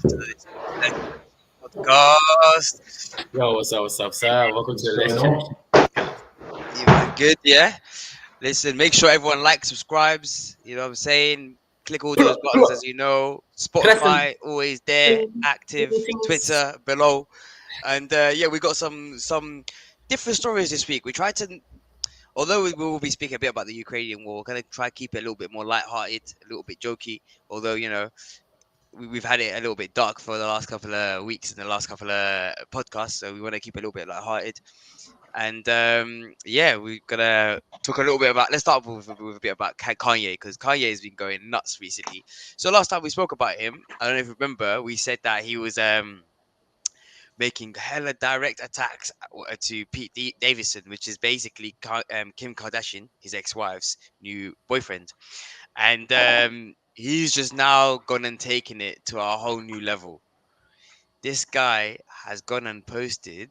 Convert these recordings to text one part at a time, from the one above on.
to this podcast. Yo, what's up, sir? Welcome to the lecture. You man, good, yeah? Listen, make sure everyone likes, subscribes. You know what I'm saying? Click all those buttons, as you know. Spotify, always there, active. Twitter, below. And yeah, we got some different stories this week. We tried to, although we will be speaking a bit about the Ukrainian war, kind of try to keep it a little bit more lighthearted, a little bit jokey. Although, you know, we've had it a little bit dark for the last couple of weeks and the last couple of podcasts, so we want to keep it a little bit lighthearted. And yeah, we're gonna talk a little bit about. Let's start with a bit about Kanye, because Kanye has been going nuts recently. So last time we spoke about him, I don't know if you remember, we said that he was making hella direct attacks to Pete Davidson, which is basically Kim Kardashian, his ex-wife's new boyfriend, and he's just now gone and taken it to a whole new level. This guy has gone and posted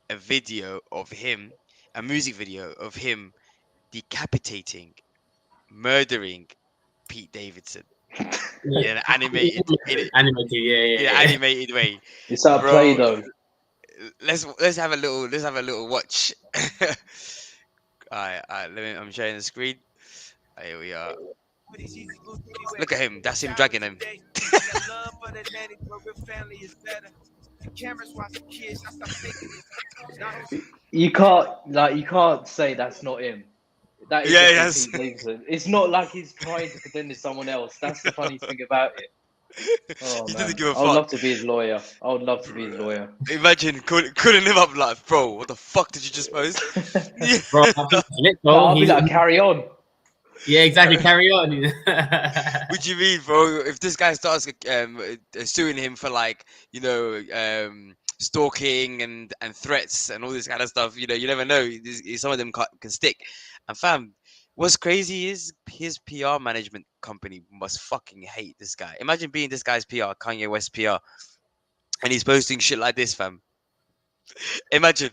a video of him, a music video of him decapitating, murdering Pete Davidson in an animated animated way. It's that play though. Let's have a little watch. Alright, I'm sharing the screen. Here we are. Look at him. That's him dragging him. You can't say that's not him. That is yes. It's not like he's trying to pretend it's someone else. That's the funny thing about it. Oh, he man. doesn't give a fuck. I would love to be his lawyer. Imagine couldn't live up like, bro. What the fuck did you just post? Bro, I'll be like, carry on. Yeah, exactly. Carry on. What do you mean, bro? If this guy starts suing him for, like, you know, stalking and threats and all this kind of stuff, you know, you never know. Some of them can stick. And fam, what's crazy is his PR management company must fucking hate this guy. Imagine being this guy's PR, Kanye West PR, and he's posting shit like this, fam. Imagine.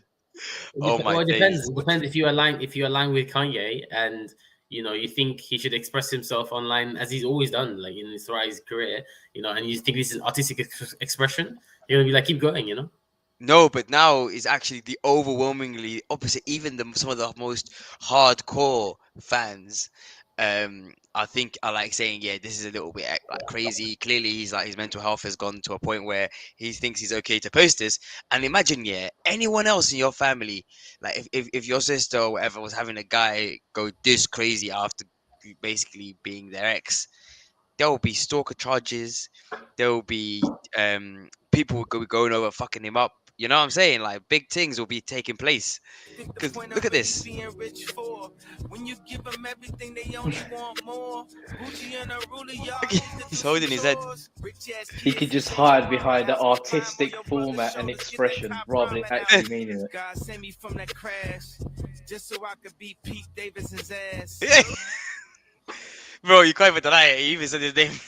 It depends. It depends if you align with Kanye and, you know, you think he should express himself online as he's always done, like in his career, you know, and you think this is artistic expression, you're gonna be like, keep going, you know. No, but now is actually the overwhelmingly opposite. Even some of the most hardcore fans, I think, are like saying, yeah, this is a little bit like crazy. Clearly, he's like, his mental health has gone to a point where he thinks he's okay to post this. And imagine, yeah, anyone else in your family, like if your sister or whatever was having a guy go this crazy after basically being their ex, there will be stalker charges. There will be people going over fucking him up. You know what I'm saying? Like, big things will be taking place. Because look at this. He's holding his head. He could just hide behind the artistic format and expression rather than actually meaning it. Bro, you can't even deny it. He even said his name.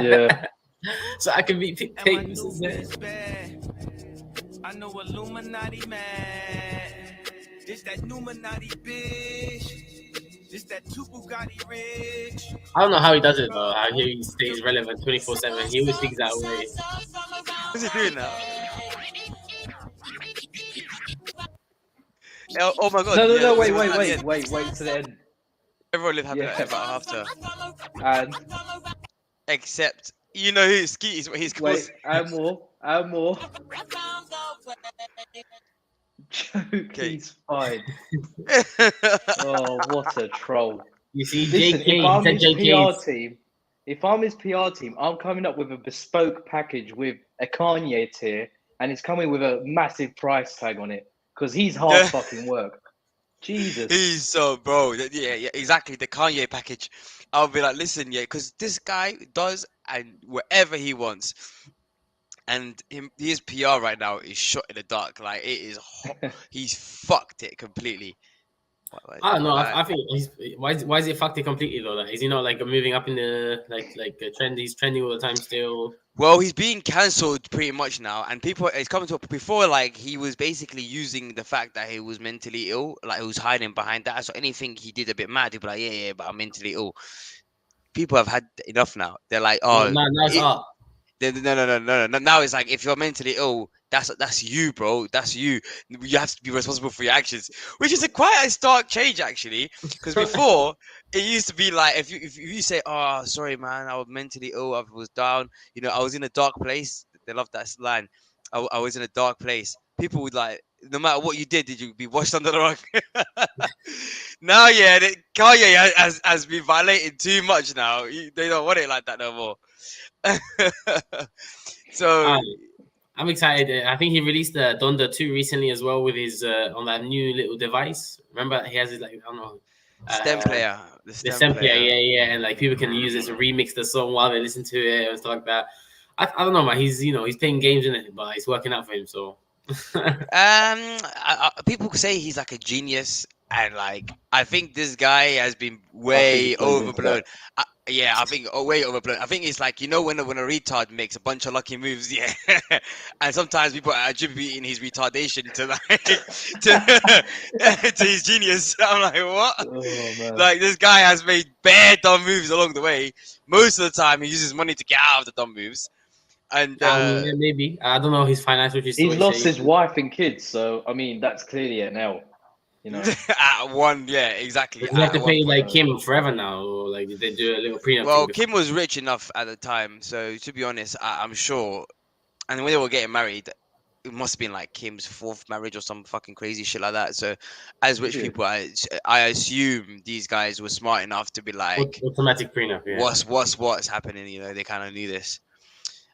Yeah. So I can beat Pete Davidson's ass. I know Illuminati man. This that Numinati bitch. This that two Bugatti rich. I don't know how he does it though. How he stays relevant 24/7. He always thinks that way. What's he doing now? Oh my god. No, wait to the end. Everyone live happy ever after. And except, you know who Skeet is, what he's called. Wait, and more. Joke, he's fine. Oh, what a troll. You see, listen, JK, if I'm his PR team, I'm coming up with a bespoke package with a Kanye tier, and it's coming with a massive price tag on it, because he's hard fucking work. Jesus. He's so, bro. Yeah, exactly. The Kanye package. I'll be like, listen, yeah, because this guy does and whatever he wants. And his PR right now is shot in the dark. Like, it is hot. He's fucked it completely. I don't know. I think why is it fucked it completely though? Like, is he not like moving up in the like trend? He's trending all the time still. Well, he's being cancelled pretty much now, and it's coming to before. Like, he was basically using the fact that he was mentally ill, like he was hiding behind that. So anything he did a bit mad, he'd be like, yeah, but I'm mentally ill. People have had enough now. They're like, oh, now it's art. No. Now it's like if you're mentally ill, that's you, bro. That's you. You have to be responsible for your actions, which is quite a stark change actually. Because before it used to be like if you say, "Oh, sorry, man, I was mentally ill. I was down. You know, I was in a dark place." They love that line. I was in a dark place. People would like, no matter what you did you be washed under the rug? Now, yeah, Kanye has been violating too much now. They don't want it like that no more. So I'm excited. I think he released the Donda 2 recently as well with his on that new little device. Remember, he has his like I don't know. Stem player. The stem player, yeah, and like people can use it to remix the song while they listen to it and stuff like that. I don't know, man. He's he's playing games in it, but it's working out for him. So, people say he's like a genius, and like I think this guy has been way overblown. I think way overblown. I think it's like when a retard makes a bunch of lucky moves, yeah, and sometimes people are attributing his retardation to like to his genius. I'm like, what? Oh, like this guy has made bare dumb moves along the way. Most of the time, he uses money to get out of the dumb moves. And maybe I don't know his financial situation. He's lost his wife and kids, so I mean that's clearly an L. At one, yeah, exactly. You have to pay like Kim forever now, or like did they do a little prenup? Well, Kim was rich enough at the time, so to be honest, I'm sure. And when they were getting married, it must have been like Kim's 4th marriage or some fucking crazy shit like that. So, as rich people, I assume these guys were smart enough to be like automatic prenup. Yeah. What's happening? They kind of knew this.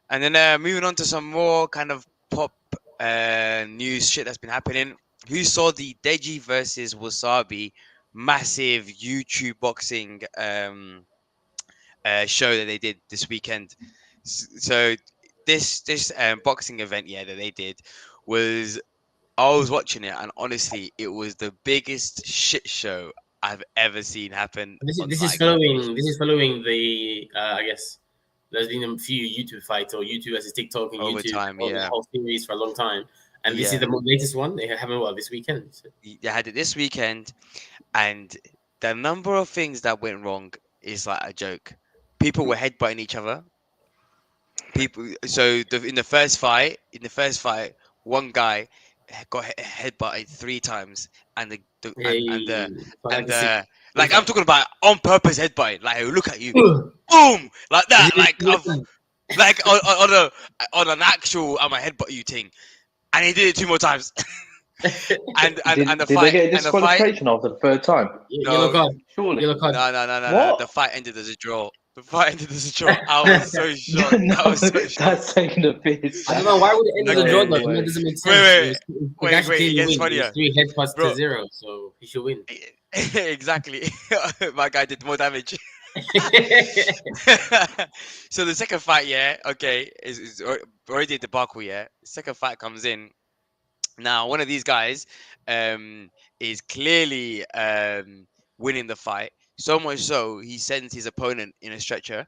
And then moving on to some more kind of pop news shit that's been happening. Who saw the Deji versus Wassabi massive YouTube boxing show that they did this weekend? So this boxing event, that they did was, I was watching it, and honestly, it was the biggest shit show I've ever seen happen. This is following the I guess. There's been a few YouTube fights or YouTube versus TikTok and over YouTube time, the whole series for a long time. And this is the latest one. They haven't this weekend. So. They had it this weekend, and the number of things that went wrong is like a joke. People were headbutting each other. In the first fight, one guy got headbutted 3 times, and like I'm talking about on purpose headbutting. Like, look at you, boom, like that, like on an actual I'm a headbutt you thing, and he did it 2 more times. and the did fight, they get a disqualification after the 3rd time? No, yellow card. Surely. Yellow card. No. The fight ended as a draw. I was so shocked. That's taking a piss. I don't know why would it end as a draw. Though? That doesn't make sense. Wait. It gets funnier. 3 headbutts to 0, so he should win. Exactly. My guy did more damage. So the second fight, is already a debacle. The second fight comes in. Now, one of these guys is clearly winning the fight. So much so, he sends his opponent in a stretcher.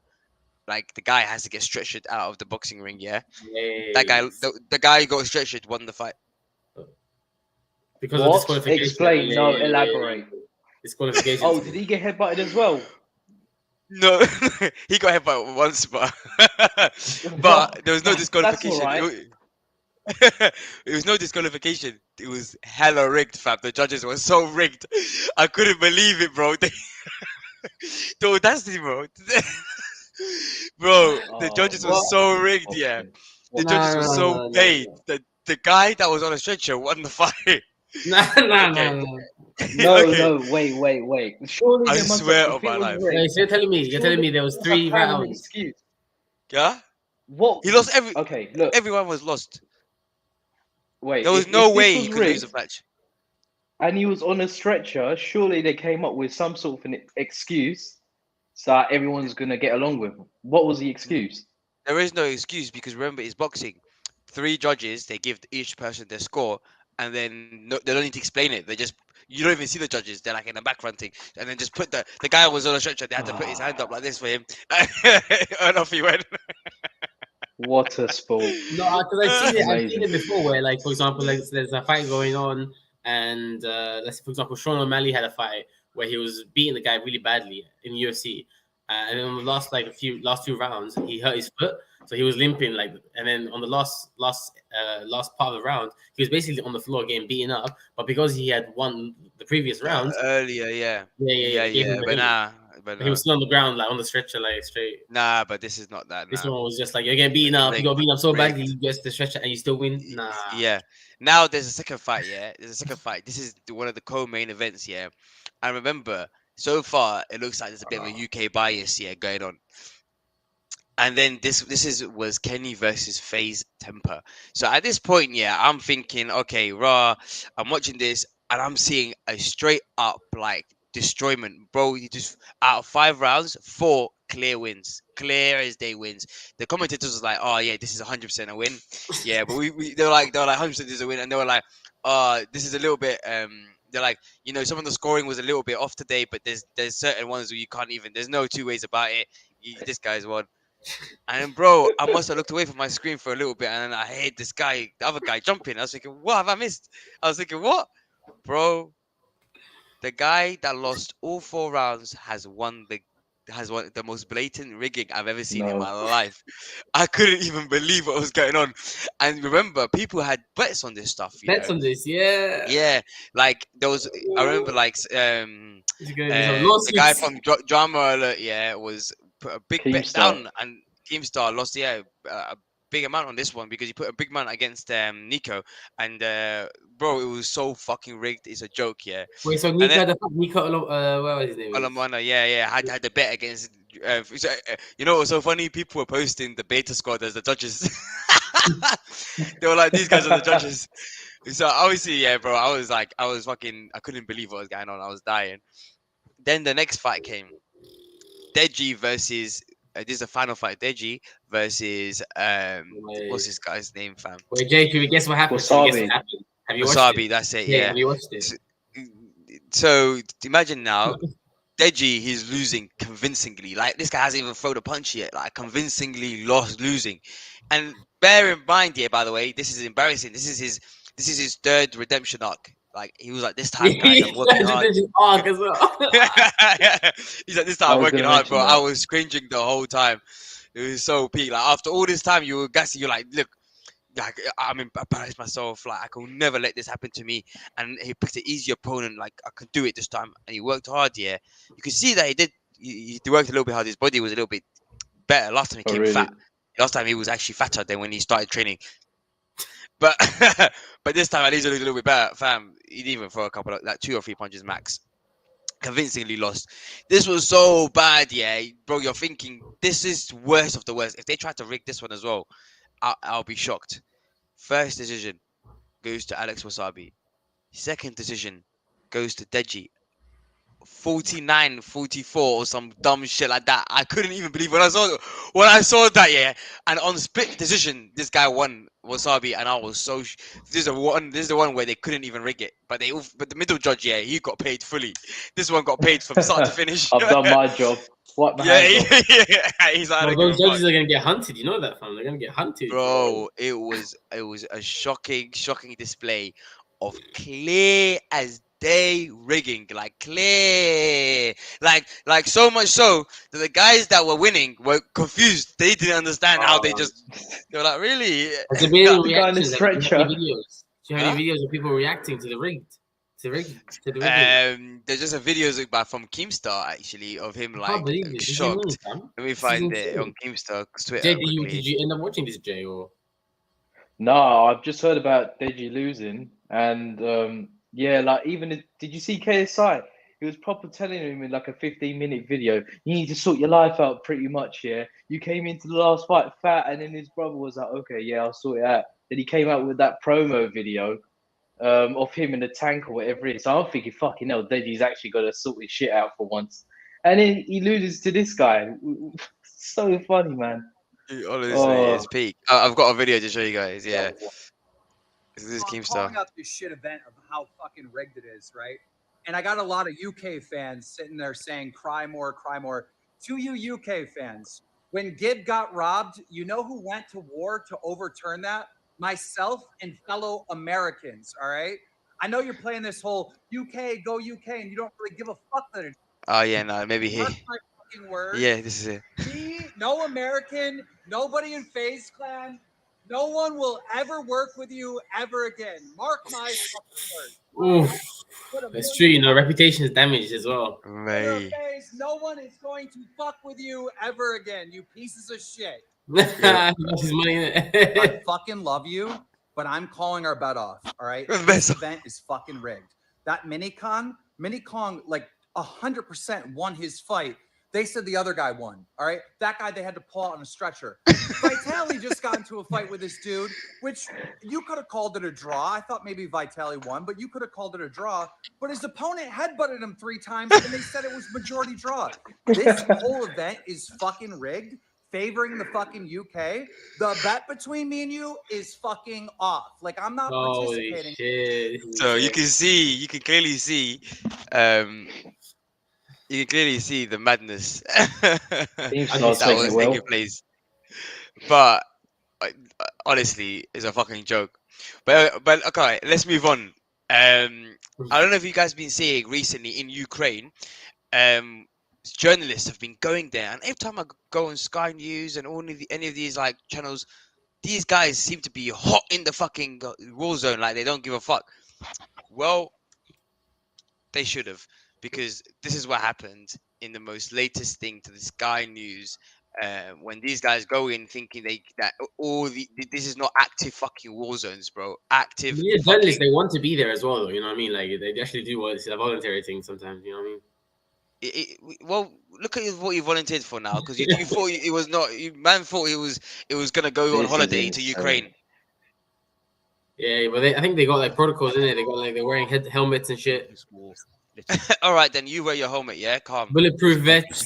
Like, the guy has to get stretchered out of the boxing ring, That guy, the guy who got stretchered won the fight. Because of disqualification. Explain, elaborate. Disqualification. Oh, did he get headbutted as well? No, he got headbutted once, but there was no disqualification. It was no disqualification. It was hella rigged, fam. The judges were so rigged. I couldn't believe it, bro. The audacity, bro. The judges were so rigged, The judges were so paid. The guy that was on a stretcher won the fight. No, wait. Surely I swear on my life. So you're telling me there was 3 rounds. Yeah? What? He lost Okay, look. Everyone was lost. Wait. There was no way he could lose a match. And he was on a stretcher. Surely they came up with some sort of an excuse so everyone's gonna get along with him. What was the excuse? There is no excuse because remember, it's boxing. 3 judges, they give each person their score, and then they don't need to explain it. You don't even see the judges. They're like in the back fronting, and then just put the guy was on a stretcher. They had to put his hand up like this for him, and off he went. What a sport! No, because I've seen it before. Where, like, for example, like there's a fight going on, and let's say, for example, Sean O'Malley had a fight where he was beating the guy really badly in UFC, and in the last 2 rounds, he hurt his foot. So he was limping like, and then on the last part of the round, he was basically on the floor getting beaten up. But because he had won the previous round earlier, but he was still on the ground, like on the stretcher, like straight. Nah, but this is not that. This one was just like you're getting beaten up. You got beaten up so badly, you get the stretcher and you still win. Nah. Yeah. Now there's a second fight. Yeah, there's a second fight. This is one of the co-main events. Yeah, and remember, so far it looks like there's a bit of a UK bias going on. And then this was Kenny versus FaZe Temper. So at this point, I'm thinking, okay, I'm watching this and I'm seeing a straight up like destroyment, bro. You just out of 5 rounds, 4 clear wins, clear as day wins. The commentators was like, oh yeah, this is 100% a win. Yeah, but they were like 100% this is a win, and they were like, this is a little bit they're like, some of the scoring was a little bit off today, but there's certain ones where you can't even. There's no two ways about it. This guy's won. And then, bro, I must have looked away from my screen for a little bit, and then I heard this guy, the other guy, jumping. I was thinking, what have I missed? I was thinking, what, bro? The guy that lost all 4 rounds has won the most blatant rigging I've ever seen in my life. I couldn't even believe what was going on. And remember, people had bets on this stuff. Bets on this, yeah. Yeah, like there was. I remember, like the guy from Drama Alert, was put a big bet down, and Keemstar lost, a big amount on this one because he put a big amount against Nico, and bro, it was so fucking rigged. It's a joke, yeah. Wait, so Nico, what was his name? Olamana, had the bet against. You know what's so funny? People were posting the beta squad as the judges. They were like, these guys are the judges. So obviously, bro, I couldn't believe what was going on. I was dying. Then the next fight came. Deji versus this is the final fight. Deji versus what's this guy's name, fam? Wait, Jay, can we guess what happened? Wassabi. Have you watched it? That's it. Yeah. Have you watched it? So imagine now, Deji, he's losing convincingly. Like this guy hasn't even thrown a punch yet. Like convincingly losing. And bear in mind, by the way, this is embarrassing. This is his 3rd redemption arc. Like he was like, this time, guys, I'm working hard. As well. He's like, this time I'm working hard, bro. I was cringing the whole time. It was so peak. Like after all this time, you were gassy. You're like, look, like I'm embarrassed myself. Like I could never let this happen to me. And he picked an easy opponent. Like I could do it this time, and he worked hard. Yeah, you could see that he did. He worked a little bit hard. His body was a little bit better last time. He came fat. Last time he was actually fatter than when he started training. But but this time at least he looked a little bit better, fam. He didn't even throw a couple of 2 or 3 punches max. Convincingly lost. This was so bad, bro. You're thinking this is worst of the worst. If they try to rig this one as well, I'll be shocked. First decision goes to Alex Wassabi. Second decision goes to Deji. 49-44 or some dumb shit like that. I couldn't even believe when I saw that, and on split decision this guy won Wassabi, and I was so this is the one where they couldn't even rig it, but the middle judge, he got paid fully. This one got paid from start to finish. I've done my job. He's like, those judges are gonna get hunted. You know that, fam. They're gonna get hunted, bro. It was a shocking display of clear as day rigging, like clear, like so much so that the guys that were winning were confused. They didn't understand how they were like, really? Has there been any reactions? Do you have any videos of people reacting to the rigged? There's just a video from Keemstar actually of him like shocked. Let me find it on Keemstar's Twitter. Jay, did you end up watching this, Jay? Or no, I've just heard about Deji losing, and like did you see KSI? He was proper telling him in like a 15-minute video, you need to sort your life out pretty much, You came into the last fight fat, and then his brother was like, okay, I'll sort it out. Then he came out with that promo video of him in the tank or whatever it is. So I'm thinking, fucking hell, Deji's actually got to sort his shit out for once. And then he loses to this guy. So funny, man. Honestly, it's peak. I've got a video to show you guys, This is Keemstar. Calling out this shit event of how fucking rigged it is, right? And I got a lot of UK fans sitting there saying, cry more, cry more. To you UK fans, when Gib got robbed, you know who went to war to overturn that? Myself and fellow Americans, all right? I know you're playing this whole UK, go UK, and you don't really give a fuck that it's... Oh, yeah, no, maybe he... fucking word. Yeah, this is it. No American, nobody in FaZe Clan, no one will ever work with you ever again. Mark my fucking word. Oof. That's true. You know, reputation is damaged as well. Mate. No one is going to fuck with you ever again, you pieces of shit. Yeah. Lost his money in it. I fucking love you, but I'm calling our bet off. All right, this event is fucking rigged. That Mini Kong, like 100% won his fight. They said the other guy won. All right, that guy they had to pull out on a stretcher. Vitaly just got into a fight with this dude, which you could have called it a draw. I thought maybe Vitaly won, but you could have called it a draw. But his opponent headbutted him 3 times, and they said it was majority draw. This whole event is fucking rigged, favoring the fucking UK. The bet between me and you is fucking off. Like, I'm not participating. Shit. So you can clearly see the madness that was taking place. But honestly, it's a fucking joke. But okay, let's move on. I don't know if you guys been seeing recently in Ukraine, journalists have been going there, and every time I go on Sky News and any of these like channels, these guys seem to be hot in the fucking war zone, like they don't give a fuck. Well, they should have, because this is what happened in the most latest thing to the Sky News. When these guys go in thinking this is not active fucking war zones, bro. Active. Yeah, journalists, they want to be there as well, though. You know what I mean? Like they actually do what it's a voluntary thing sometimes. You know what I mean? Well, look at what you volunteered for now, because you thought it was not. Man thought it was gonna go on holiday to Ukraine. Yeah, but I think they got like protocols in it. They got like they're wearing helmets and shit. All right, then you wear your helmet, yeah, calm. Bulletproof vests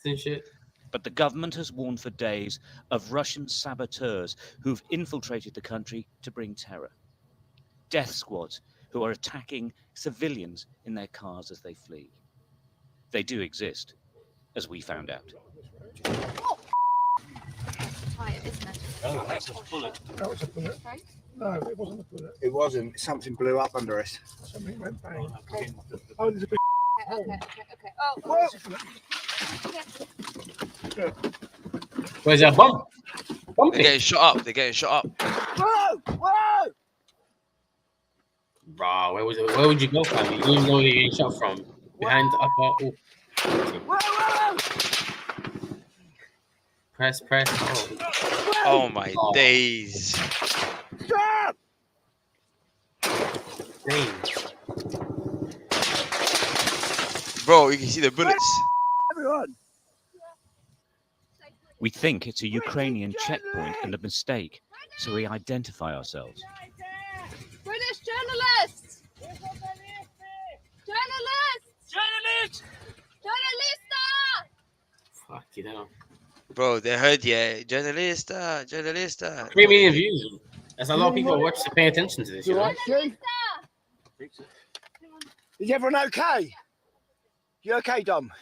and shit. But the government has warned for days of Russian saboteurs who've infiltrated the country to bring terror. Death squads who are attacking civilians in their cars as they flee. They do exist, as we found out. Oh, that's a bullet. That was a bullet. No, it wasn't a bullet. It wasn't. Something blew up under us. Something went bang. Oh, there's a big. Okay. Oh, Where's that bomb? They're getting shot up. Whoa! Bro, where would you go from? You don't even know where you're getting shot from. Behind the upper. Whoa! Press. Oh my days. Stop! Dang. Bro, you can see the bullets. Everyone! We think it's a Ukrainian checkpoint and a mistake, so we identify ourselves. British journalists! Journalista! Fuck you know. Bro, they heard journalista. 3 million views. That's a lot of people watch to pay attention to this. You know? Is everyone okay? You okay, Dom?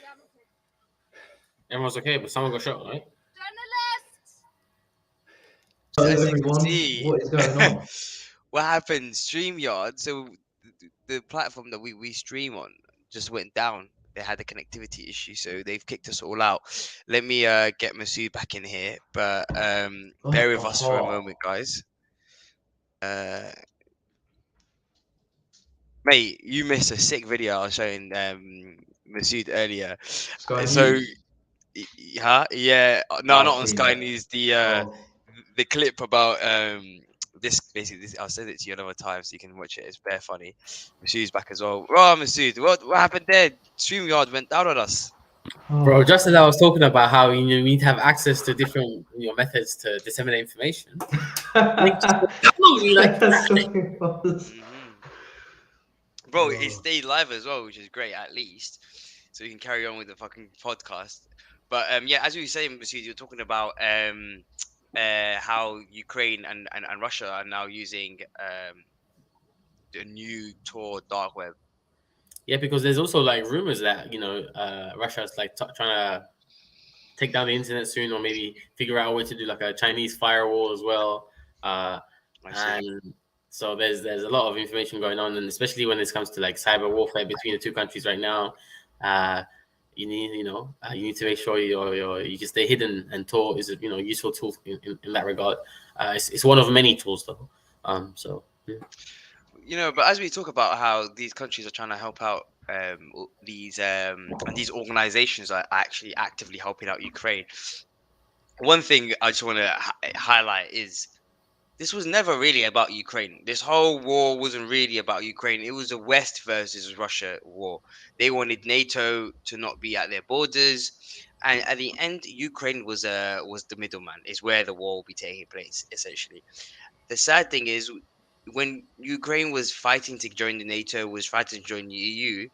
Everyone's okay, but someone got shot, right? As you can see, what is going on? What happened? StreamYard, so the platform that we stream on just went down. They had a connectivity issue, so they've kicked us all out. Let me get Masood back in here, but bear with us for a moment, guys. Mate, you missed a sick video I was showing Masood earlier. Yeah, no, not on Sky News. The clip about this, basically, I'll send it to you another time so you can watch it. It's bare funny. Masood's back as well. Oh, Masood, what happened there? StreamYard went down on us. Bro, just as I was talking about how you need to have access to different methods to disseminate information. Bro, it stayed live as well, which is great at least. So you can carry on with the fucking podcast. But yeah, as we were saying, Masood, you're talking about how Ukraine and Russia are now using the new Tor dark web. Yeah, because there's also like rumors that Russia's like trying to take down the internet soon, or maybe figure out a way to do like a Chinese firewall as well. And so there's a lot of information going on, and especially when it comes to like cyber warfare between the two countries right now. you need to make sure you can stay hidden, and Tor is a useful tool in that regard. It's one of many tools though. So yeah. But as we talk about how these countries are trying to help out these and these organizations are actually actively helping out Ukraine. One thing I just want to highlight is this was never really about Ukraine. This whole war wasn't really about Ukraine. It was a West versus Russia war. They wanted NATO to not be at their borders, and at the end, Ukraine was the middleman. Is where the war will be taking place. Essentially, the sad thing is when Ukraine was fighting to join the NATO, was fighting to join the EU,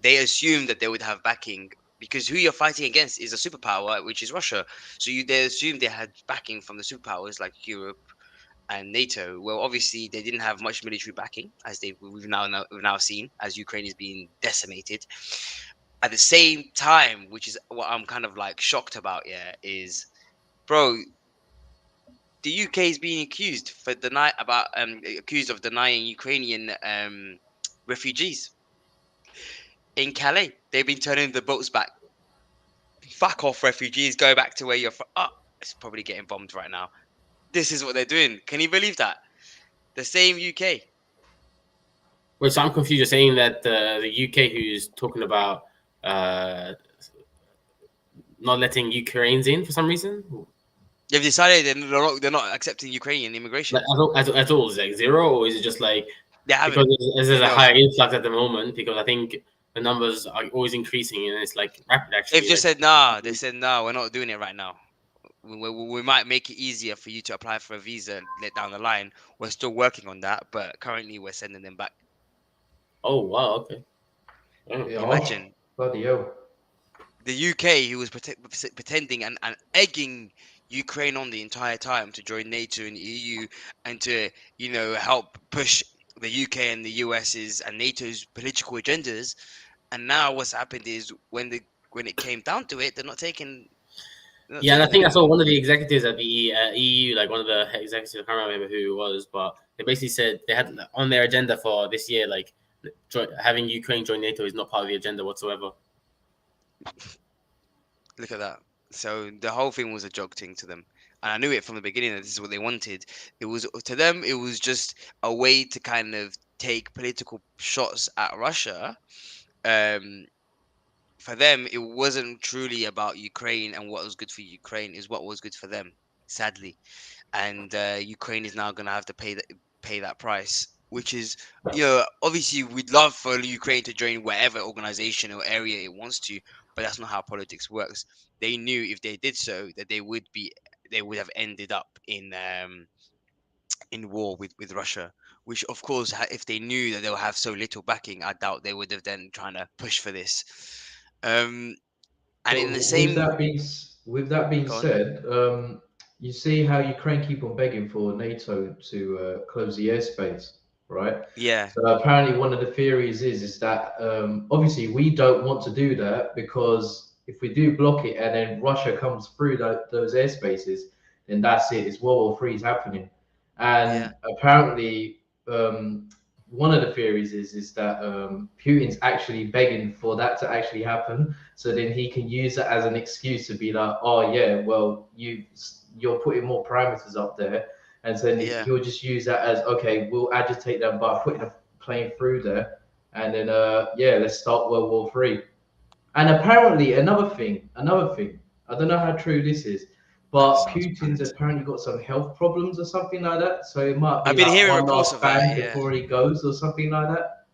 they assumed that they would have backing because who you're fighting against is a superpower, which is Russia. So they assumed they had backing from the superpowers like Europe and NATO. Well, obviously they didn't have much military backing, as we've now seen as Ukraine is being decimated. At the same time, which is what I'm kind of like shocked about, is, bro, the UK is being accused of denying Ukrainian refugees in Calais. They've been turning the boats back. Fuck off, refugees. Go back to where you're from. Oh, it's probably getting bombed right now. This is what they're doing. Can you believe that? The same UK. Wait, so I'm confused. You're saying that the UK, who's talking about not letting Ukrainians in for some reason? They've decided they're not accepting Ukrainian immigration. Like, at all? Is it like zero, or is it just like because there's a higher influx at the moment? Because I think the numbers are always increasing, and it's like rapid. Actually, they've just said nah. They said no. We're not doing it right now. We might make it easier for you to apply for a visa down the line. We're still working on that, but currently we're sending them back. Oh wow! Okay. Imagine. Bloody hell. The UK, who was pretending and egging Ukraine on the entire time to join NATO and the EU and to, help push the UK and the US's and NATO's political agendas. And now what's happened is when it came down to it, they're not taking. Yeah, and I think I saw one of the executives at the EU, like one of the executives, I can't remember who it was, but they basically said they had on their agenda for this year, like having Ukraine join NATO is not part of the agenda whatsoever. Look at that. So the whole thing was a joke thing to them. And I knew it from the beginning that this is what they wanted. It was, to them, it was just a way to kind of take political shots at Russia. For them, it wasn't truly about Ukraine and what was good for Ukraine, is what was good for them, sadly. And Ukraine is now going to have to pay that price, which is, obviously we'd love for Ukraine to join whatever organization or area it wants to, but that's not how politics works. They knew if they did so that they would have ended up in war with Russia, which of course, if they knew that they'll have so little backing, I doubt they would have then trying to push for this. And in the same. With that being said, you see how Ukraine keep on begging for NATO to close the airspace, right? Yeah. So apparently, one of the theories is that obviously we don't want to do that, because if we do block it and then Russia comes through those airspaces, then that's it. It's World War III is happening. And apparently, one of the theories is that Putin's actually begging for that to actually happen, so then he can use that as an excuse to be like, oh yeah, well you're putting more parameters up there, and so then he'll just use that as, okay, we'll agitate them by putting a plane through there, and then let's start World War III. And apparently another thing, I don't know how true this is, but Putin's apparently got some health problems or something like that. So it might be I've been hearing reports of that before he goes or something like that.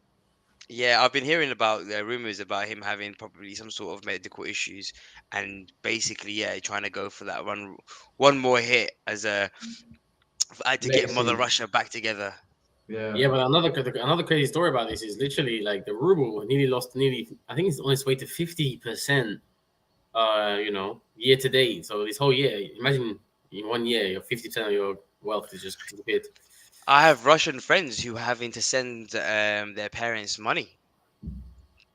Yeah, I've been hearing about rumors about him having probably some sort of medical issues, and basically, trying to go for that one more hit as to get Mother Russia back together. Yeah, but another crazy story about this is literally like the ruble lost I think it's on its way to 50%. Year to date. So this whole year, imagine in 1 year, your 50% of your wealth is just disappeared. I have Russian friends who are having to send their parents money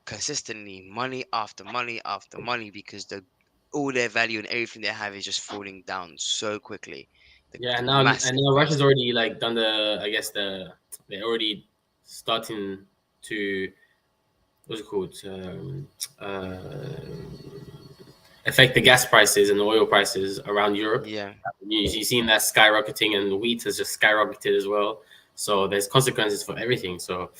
consistently, money after money after money, because all their value and everything they have is just falling down so quickly. And now Russia's already like done they're already starting to what's it called? Affect the gas prices and the oil prices around Europe. Yeah. You've seen that skyrocketing, and wheat has just skyrocketed as well. So there's consequences for everything. So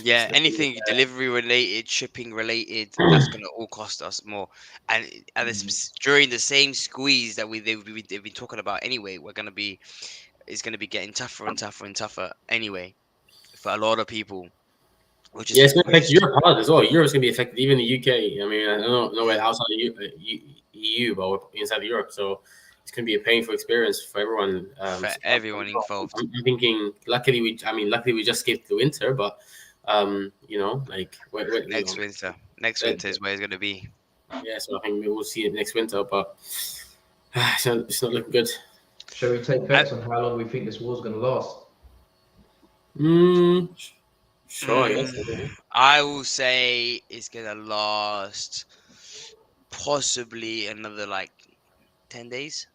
yeah, anything delivery related, shipping related, that's gonna all cost us more. And during the same squeeze that they've been talking about anyway, it's gonna be getting tougher and tougher and tougher anyway for a lot of people. Which is it's going to affect Europe hard as well. Europe's going to be affected, even the UK. I mean, I don't know where outside the EU, but inside of Europe. So it's going to be a painful experience for everyone. For everyone involved. I'm thinking, luckily we just skipped the winter, but like next winter is where it's going to be. Yeah, so I think we will see it next winter, but it's not looking good. Shall we take bets on how long we think this war's going to last? Sure, yes. I will say it's gonna last possibly another 10 days.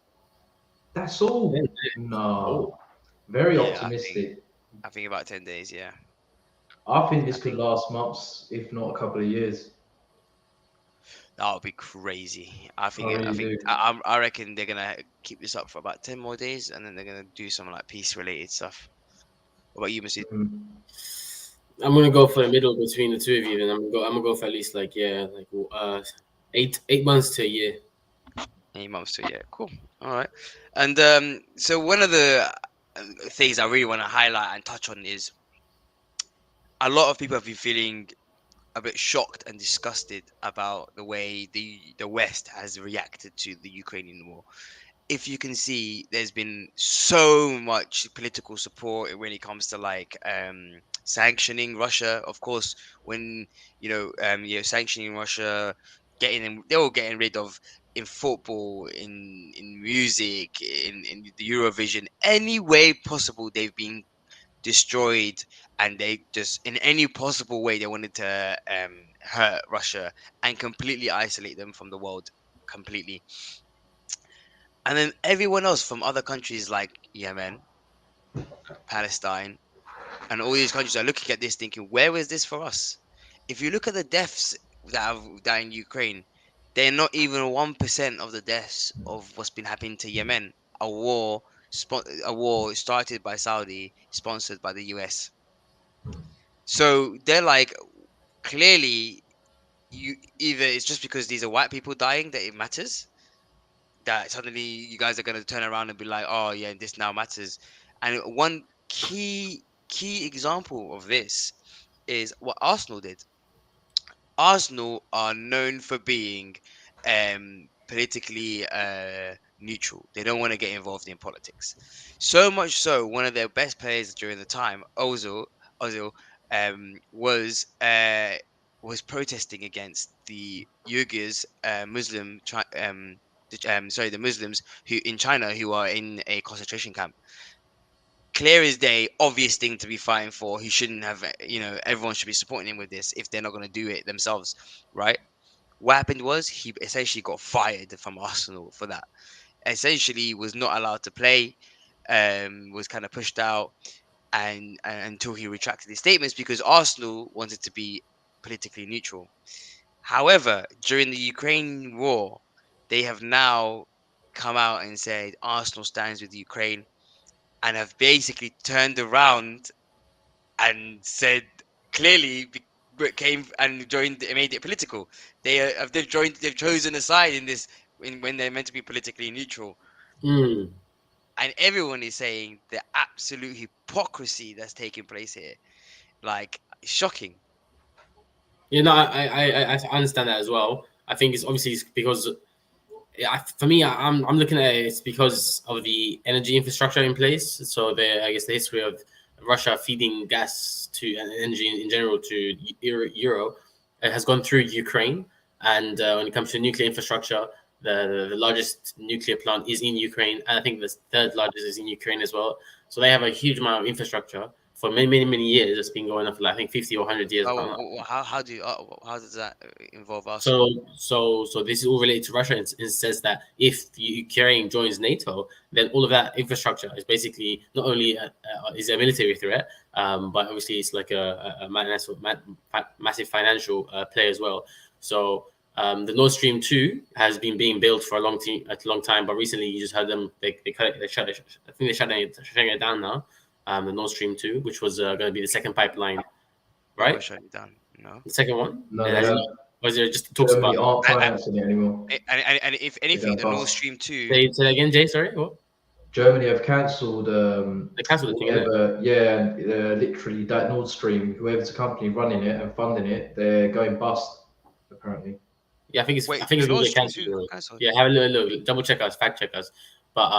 That's all? No. Very optimistic. I think about 10 days, yeah. I think this could last months, if not a couple of years. That would be crazy. I reckon they're gonna keep this up for about 10 more days, and then they're gonna do some peace related stuff. What about you, Masood? I'm gonna go for the middle between the two of you, and I'm gonna go for at least 8 months to a year. 8 months to a year. Cool. All right. And so one of the things I really want to highlight and touch on is a lot of people have been feeling a bit shocked and disgusted about the way the West has reacted to the Ukrainian war. If you can see, there's been so much political support when it comes to sanctioning Russia. Of course, when you're sanctioning Russia, they were getting rid of in football, in music, in the Eurovision, any way possible. They've been destroyed, and they just in any possible way they wanted to hurt Russia and completely isolate them from the world completely. And then everyone else from other countries like Yemen, Palestine, and all these countries are looking at this thinking, where is this for us? If you look at the deaths that have died in Ukraine, they're not even 1% of the deaths of what's been happening to Yemen, a war started by Saudi, sponsored by the US. So they're clearly, either it's just because these are white people dying that it matters, that suddenly you guys are going to turn around and be like, oh yeah, this now matters. And one key example of this is what Arsenal did. Arsenal are known for being politically neutral. They don't want to get involved in politics. So much so, one of their best players during the time, Ozil, was protesting against the Uyghurs, the Muslims who in China who are in a concentration camp. Clear as day, obvious thing to be fighting for. He shouldn't have, everyone should be supporting him with this if they're not going to do it themselves, right? What happened was he essentially got fired from Arsenal for that. Essentially was not allowed to play, was kind of pushed out, and until he retracted his statements because Arsenal wanted to be politically neutral. However, during the Ukraine war, they have now come out and said Arsenal stands with Ukraine, and have basically turned around and said clearly came and joined, made it political. They've chosen a side in this when they're meant to be politically neutral. And everyone is saying the absolute hypocrisy that's taking place here, shocking. I understand that as well. I think it's obviously because for me, I'm looking at it, it's because of the energy infrastructure in place. So I guess the history of Russia feeding gas to energy in general to Euro has gone through Ukraine. And when it comes to nuclear infrastructure, the largest nuclear plant is in Ukraine, and I think the third largest is in Ukraine as well. So they have a huge amount of infrastructure for many years. It's been going on for like, I think 50 or 100 years. How does that involve Arsenal? So this is all related to Russia. It says that if Ukraine joins NATO, then all of that infrastructure is basically not only is a military threat, but obviously it's like a massive financial play as well. So the Nord Stream 2 has been being built for a long time, but recently you just heard them I think they're shutting it down now. The Nord Stream 2, which was going to be the second pipeline, right? Shut it down. No. The second one. No, was there just talks about aren't financing it anymore. And if anything, the Nord Stream 2. Say that again, Jay. Sorry, what? Germany have cancelled. They cancelled the thing. Yeah, literally that Nord Stream. Whoever's the company running it and funding it, they're going bust apparently. Yeah, I think it's going to get cancelled. Yeah, have a look, double check us, fact check us. But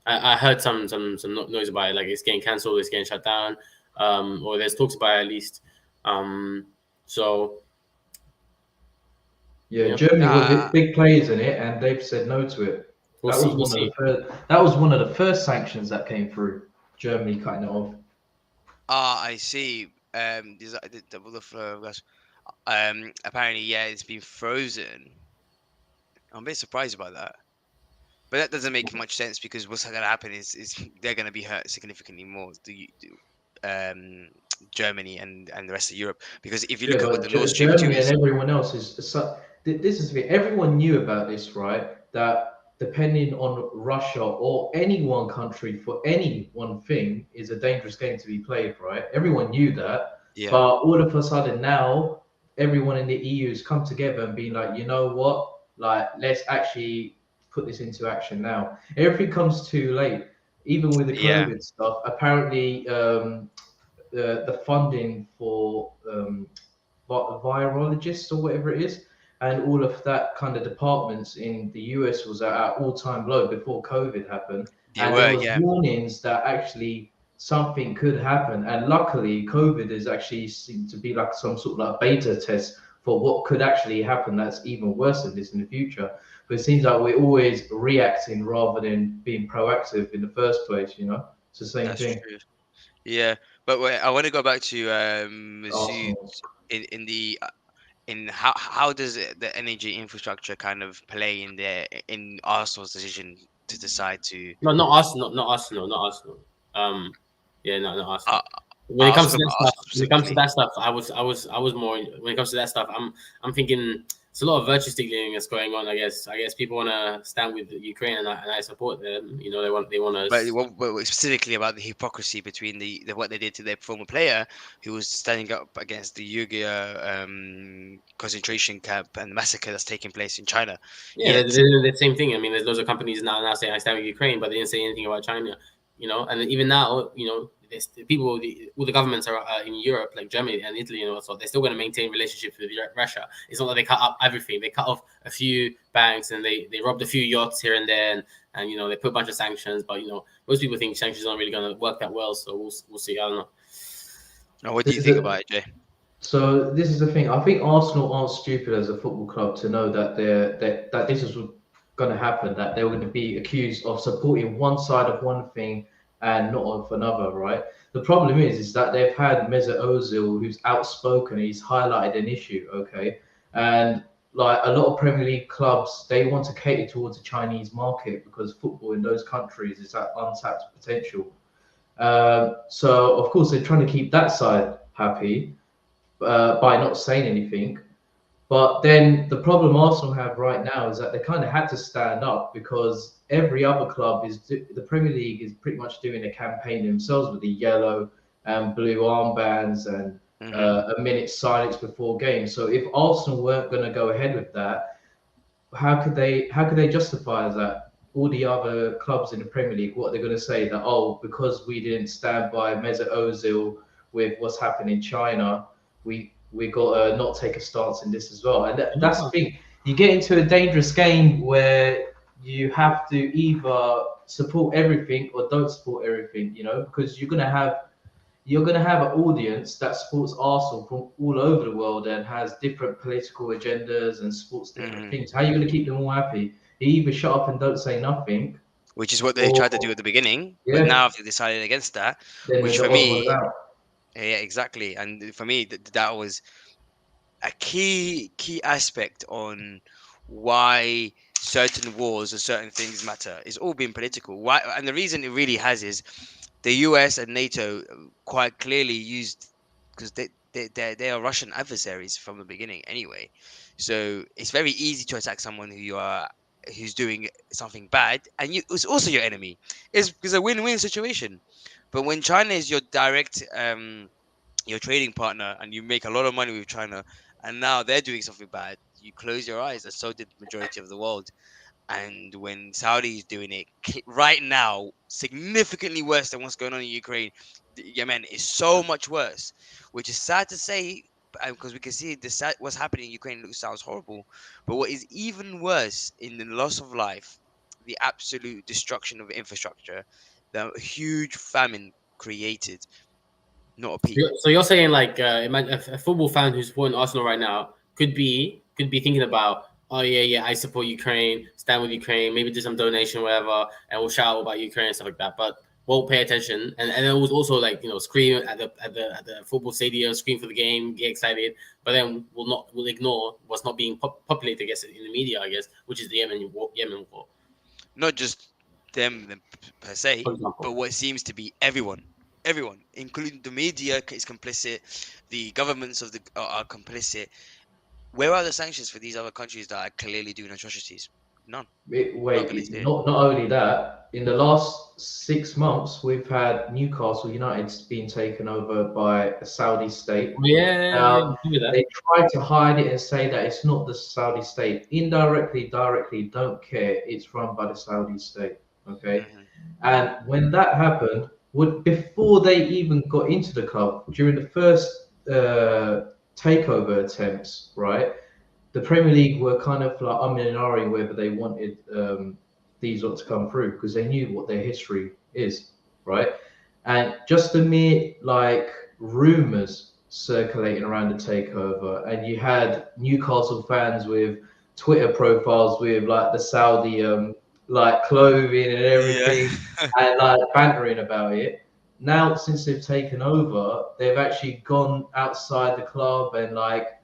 I heard some noise about it, like it's getting cancelled, it's getting shut down, or there's talks about it at least. So yeah, Germany were big players in it, and they've said no to it. That was one of the first sanctions that came through. Germany cutting it off. I see. Apparently, yeah, it's been frozen. I'm a bit surprised about that. But that doesn't make much sense because what's going to happen is they're going to be hurt significantly more, Germany and the rest of Europe. Because if you look at what the Nord Stream 2 Germany is, and everyone else is this is the everyone knew about this, right? That depending on Russia or any one country for any one thing is a dangerous game to be played, right? Everyone knew that. Yeah. But all of a sudden now, everyone in the EU has come together and been like, you know what? Like, let's actually put this into action now. Everything comes too late, even with the COVID stuff. Apparently, the funding for virologists or whatever it is, and all of that kind of departments in the US was at all-time low before COVID happened. There was warnings that actually something could happen, and luckily, COVID is actually seemed to be like some sort of like beta test for what could actually happen that's even worse than this in the future. But it seems like we're always reacting rather than being proactive in the first place, you know? It's the same thing. True. Yeah, but wait, I want to go back to Masood in how does the energy infrastructure kind of play in Arsenal's decision to decide to... No, not Arsenal. Yeah, no, not Arsenal. When it comes to that stuff, I was more when it comes to that stuff. I'm thinking it's a lot of virtue signaling that's going on. I guess people want to stand with Ukraine, and I support them. You know, they want to. But specifically about the hypocrisy between the what they did to their former player, who was standing up against the Uyghur concentration camp and the massacre that's taking place in China. Yeah, they're doing the same thing. I mean, there's loads of companies now saying I stand with Ukraine, but they didn't say anything about China. You know, and even now, you know, all the governments are in Europe, like Germany and Italy, you know, so they're still going to maintain relationships with Russia. It's not that they cut up everything. They cut off a few banks and they robbed a few yachts here and there, and you know, they put a bunch of sanctions. But you know, most people think sanctions aren't really going to work that well. So we'll see. I don't know. Now, what do you think about it, Jay? So this is the thing. I think Arsenal aren't stupid as a football club to know that that this is going to happen. That they're going to be accused of supporting one side of one thing and not of another, right? The problem is that they've had Mesut Ozil, who's outspoken, he's highlighted an issue, okay? And like a lot of Premier League clubs, they want to cater towards the Chinese market because football in those countries is at untapped potential. So of course they're trying to keep that side happy by not saying anything. But then the problem Arsenal have right now is that they kind of had to stand up because every other club the Premier League is pretty much doing a campaign themselves with the yellow and blue armbands and a minute silence before games. So if Arsenal weren't going to go ahead with that, how could they justify that? All the other clubs in the Premier League, what are they going to say? That, oh, because we didn't stand by Mesut Ozil with what's happening in China, we got to not take a stance in this as well. And that's the thing. You get into a dangerous game where you have to either support everything or don't support everything, you know, because you're gonna have an audience that supports Arsenal from all over the world and has different political agendas and supports different things. How are you gonna keep them all happy? You either shut up and don't say nothing, which is what they tried to do at the beginning. Yeah. But now they've decided against that, Then which they're for the odd me, ones out. yeah, exactly. And for me, that was a key aspect on why certain wars or certain things matter. It's all been political. Why? And the reason it really has is the US and NATO quite clearly used, because they are Russian adversaries from the beginning anyway. So it's very easy to attack someone who's doing something bad, and it's also your enemy. It's a win-win situation. But when China is your direct your trading partner and you make a lot of money with China, and now they're doing something bad, you close your eyes, and so did the majority of the world. And when Saudi is doing it right now, significantly worse than what's going on in Ukraine, Yemen is so much worse, which is sad to say, because we can see what's happening in Ukraine sounds horrible. But what is even worse in the loss of life, the absolute destruction of infrastructure, the huge famine created, not a peep. So you're saying like imagine a football fan who's supporting Arsenal right now could be thinking about, oh yeah, I support Ukraine, stand with Ukraine, maybe do some donation, whatever, and we'll shout about Ukraine and stuff like that, but won't pay attention, and it was also like, you know, scream at the football stadium, scream for the game, get excited, but then will ignore what's not being populated, I guess, in the media, I guess, which is the Yemen war. Not just them per se, but what seems to be everyone, including the media, is complicit. The governments of are complicit. Where are the sanctions for these other countries that are clearly doing atrocities? None. Not only that, in the last 6 months, we've had Newcastle United being taken over by a Saudi state. They try to hide it and say that it's not the Saudi state. Indirectly, directly, don't care. It's run by the Saudi state. Okay, and when that happened, before they even got into the club, during the first takeover attempts, right? The Premier League were kind of like umming whether they wanted these lot to come through, because they knew what their history is, right? And just the mere like rumors circulating around the takeover, and you had Newcastle fans with Twitter profiles with like the Saudi like clothing and everything, and like bantering about it. Now, since they've taken over, they've actually gone outside the club and like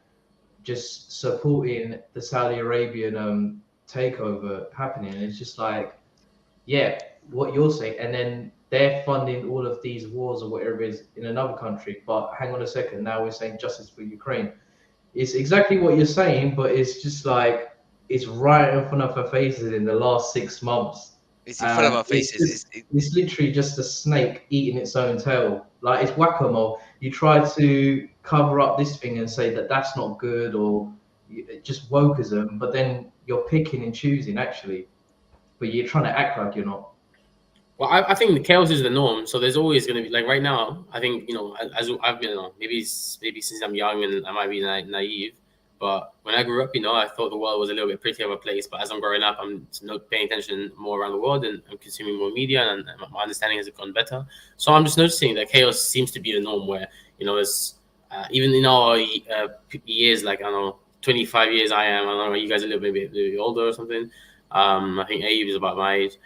just supporting the Saudi Arabian takeover happening. And it's just like, yeah, what you're saying, and then they're funding all of these wars or whatever it is in another country. But hang on a second, now we're saying justice for Ukraine. It's exactly what you're saying, but it's just like it's right in front of our faces in the last 6 months. It's in front of our faces. It's literally just a snake eating its own tail. Like it's whack-a-mole. You try to cover up this thing and say that that's not good, or just wokeism, but then you're picking and choosing actually, but you're trying to act like you're not. Well, I think the chaos is the norm. So there's always going to be, like right now, I think, you know, as I've been, maybe since I'm young and I might be naive, but when I grew up, you know, I thought the world was a little bit prettier of a place. But as I'm growing up, I'm not paying attention more around the world, and I'm consuming more media, and my understanding has gone better. So I'm just noticing that chaos seems to be the norm, where, you know, there's even in our years, like, I don't know, 25 years I am. I don't know, you guys are a little bit older or something. I think Abe is about my age.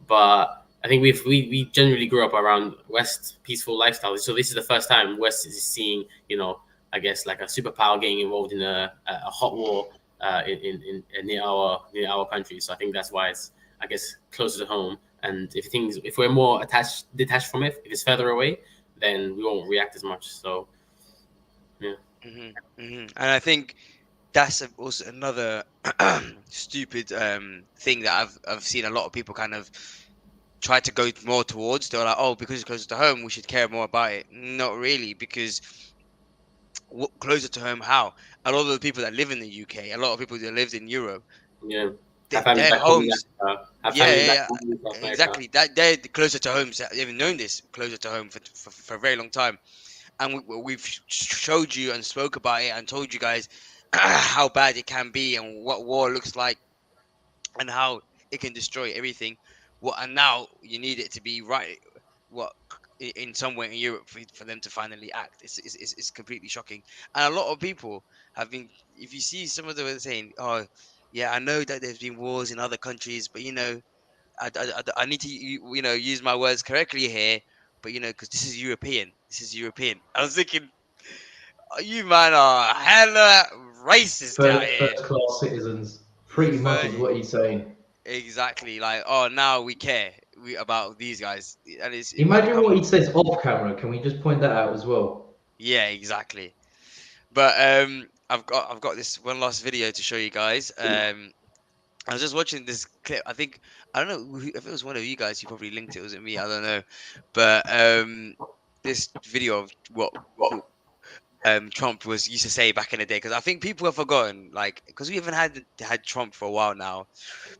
But I think we generally grew up around West peaceful lifestyle. So this is the first time West is seeing, you know, I guess like a superpower getting involved in a hot war in near our country. So I think that's why it's, I guess, closer to home. And if we're more detached from it, if it's further away, then we won't react as much. So yeah. And I think that's also another stupid thing that I've seen a lot of people kind of try to go more towards. They're like, oh, because it's closer to home, we should care more about it. Not really, because closer to home, how? A lot of the people that live in the UK, a lot of people that lived in Europe, their homes, exactly. That they're closer to home. So they've known this closer to home for a very long time, and we've showed you and spoke about it and told you guys how bad it can be and what war looks like and how it can destroy everything. And now you need it to be right. In somewhere in Europe for them to finally act. It's completely shocking. And a lot of people have been, if you see some of them saying, oh yeah, I know that there's been wars in other countries, but you know, I need to use my words correctly here, but because this is European. I was thinking, you man are hella racist out here. First class citizens. Pretty much is what he's saying. Exactly. Like, oh, now we care about these guys. And imagine what he says off camera. Can we just point that out as well? Yeah, exactly. But I've got this one last video to show you guys. I was just watching this clip. I don't know if it was one of you guys. You probably linked it. Was it me? I don't know. But this video of what Trump used to say back in the day, because I think people have forgotten, like, because we haven't had Trump for a while now.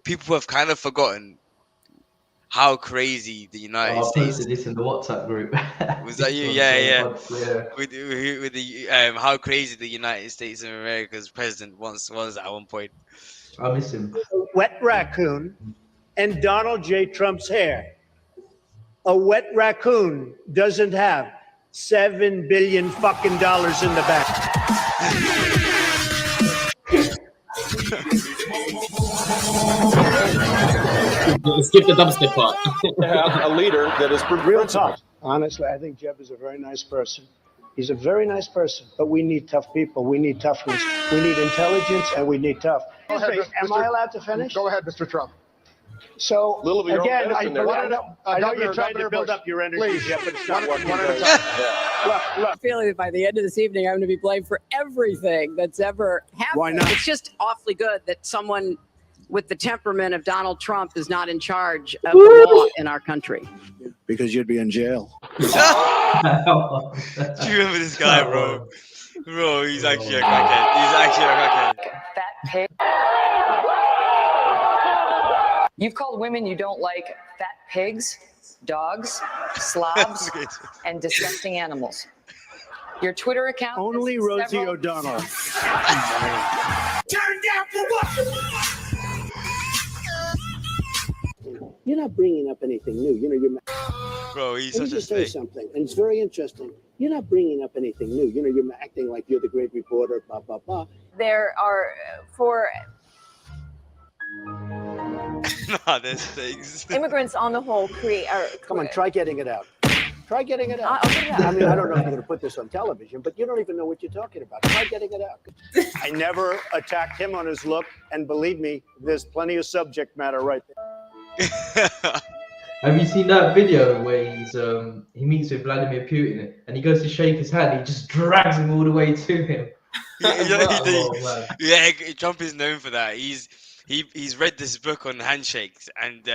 People have kind of forgotten how crazy the United States. I posted this in the WhatsApp group. Was that you? Yeah. With the how crazy the United States of America's president was at one point. I miss him. Wet raccoon and Donald J. Trump's hair. A wet raccoon doesn't have $7 billion fucking dollars in the bank. Skip the dubstep part. A leader that is real talk. Honestly, I think Jeff is a very nice person. He's a very nice person, but we need tough people. We need toughness. We need intelligence, and we need tough. Am I allowed to finish? Go ahead, Mr. Trump. So, again, I know you're trying to build up your energy, Jeff, but it's not working. Look. Feeling that by the end of this evening, I'm going to be blamed for everything that's ever happened. Why not? It's just awfully good that someone with the temperament of Donald Trump is not in charge of the law in our country. Because you'd be in jail. Do you remember this guy, bro? Bro, he's actually a crackhead. Fat pig. You've called women you don't like fat pigs, dogs, slobs, and disgusting animals. Your Twitter account. Only Rosie O'Donnell. Turn down for what? You're not bringing up anything new. You're. Bro, he's Let me such a just say snake. something, and it's very interesting. You're not bringing up anything new. You're acting like you're the great reporter. Blah blah blah. There are for There's things. immigrants on the whole Come on, try getting it out. Try getting it out. I'll get it out. I mean, I don't know if you're going to put this on television, but you don't even know what you're talking about. Try getting it out. I never attacked him on his look, and believe me, there's plenty of subject matter right there. Have you seen that video where he meets with Vladimir Putin and he goes to shake his hand, he just drags him all the way to him? Yeah, Trump is known for that. He's read this book on handshakes, and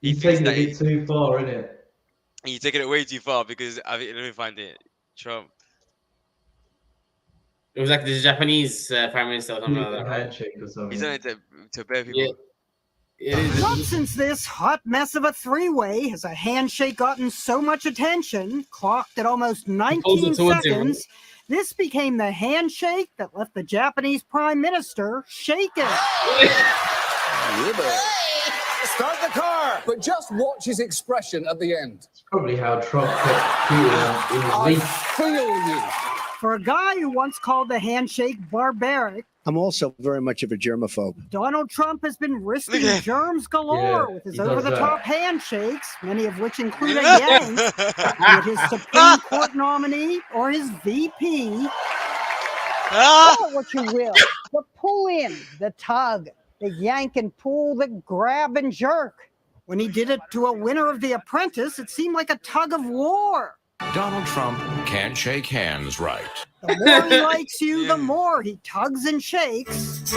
he's taking it a bit too far, isn't it? He's taking it way too far because let me find it. Trump. It was like the Japanese prime minister or something like that, right? Handshake or something. He's done it to bare people. Not since this hot mess of a three-way has a handshake gotten so much attention, clocked at almost 19 seconds. This became the handshake that left the Japanese prime minister shaken. Start the car, but just watch his expression at the end. It's probably how Trump kept Putin in his leash. Feel you. For a guy who once called the handshake barbaric, I'm also very much of a germaphobe. Donald Trump has been risking germs galore with his over-the-top handshakes, many of which include a yank with his Supreme Court nominee or his VP. Call it what you will. The pull in, the tug, the yank and pull, the grab and jerk. When he did it to a winner of The Apprentice, it seemed like a tug of war. Donald Trump can't shake hands right. The more he likes you, the more he tugs and shakes.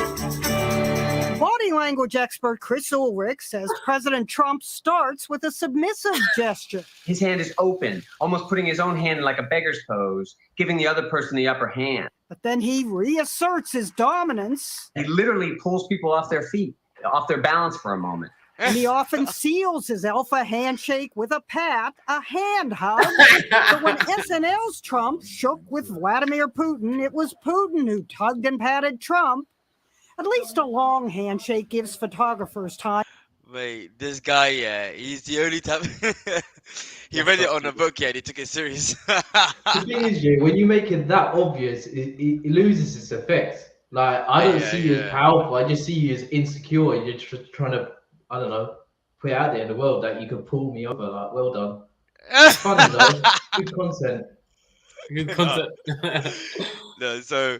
Body language expert Chris Ulrich says President Trump starts with a submissive gesture. His hand is open, almost putting his own hand in like a beggar's pose, giving the other person the upper hand. But then he reasserts his dominance. He literally pulls people off their feet, off their balance for a moment. And he often seals his alpha handshake with a pat, a hand hug. But when SNL's Trump shook with Vladimir Putin, it was Putin who tugged and patted Trump. At least a long handshake gives photographers time. Wait, this guy, he's the only time he read it on a book, and he took it serious. The thing is, when you make it that obvious, it loses its effect. Like, I don't see you as powerful, I just see you as insecure. You're just trying to, I don't know, put it out there in the world that you could pull me over. Like, well done. It's funny though. Good content. Good content. No, so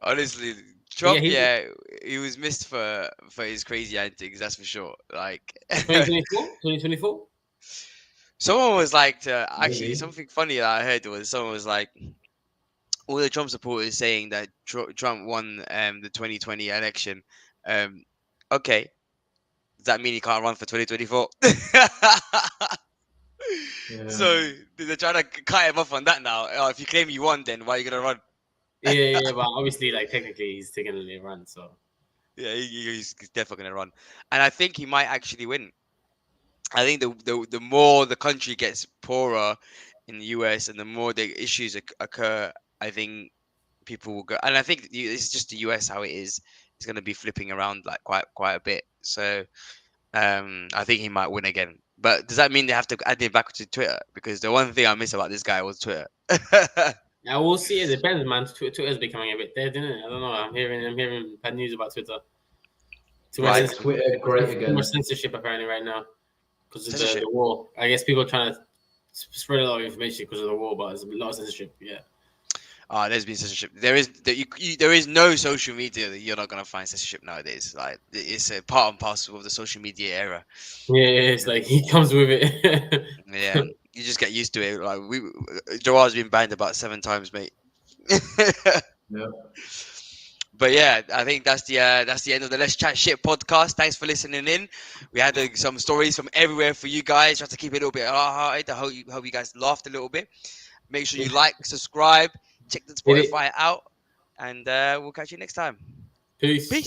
honestly, Trump, he was missed for his crazy antics. That's for sure. Like 2024. Someone was like, actually, something funny that I heard was someone was like, all the Trump supporters saying that Trump won the 2020 election. Okay, does that mean he can't run for 2024? So they're trying to cut him off on that now. Oh, if you claim you won, then why are you gonna run? Yeah, but obviously, like technically, he's taking a run. So yeah, he's definitely gonna run, and I think he might actually win. I think the more the country gets poorer in the US and the more the issues occur, I think people will go. And I think it's just the US how it is. It's going to be flipping around like quite a bit. So I think he might win again. But does that mean they have to add him back to Twitter? Because the one thing I miss about this guy was Twitter. Yeah, we'll see. It depends, man. Twitter's becoming a bit dead, isn't it? I don't know. I'm hearing bad news about Twitter. Too much censorship apparently right now because of the war. I guess people are trying to spread a lot of information because of the war, but there's a lot of censorship. Yeah. There's been censorship. There is no social media that you're not gonna find censorship nowadays. Like it's a part and parcel of the social media era. Yeah, it's like he comes with it. Yeah, you just get used to it. Like Joar's been banned about 7 times, mate. Yeah. But yeah, I think that's the end of the Let's Chat Shit podcast. Thanks for listening in. We had some stories from everywhere for you guys. Try to keep it a little bit light-hearted. I hope you guys laughed a little bit. Make sure you like, subscribe, check the Spotify out, and we'll catch you next time. Peace.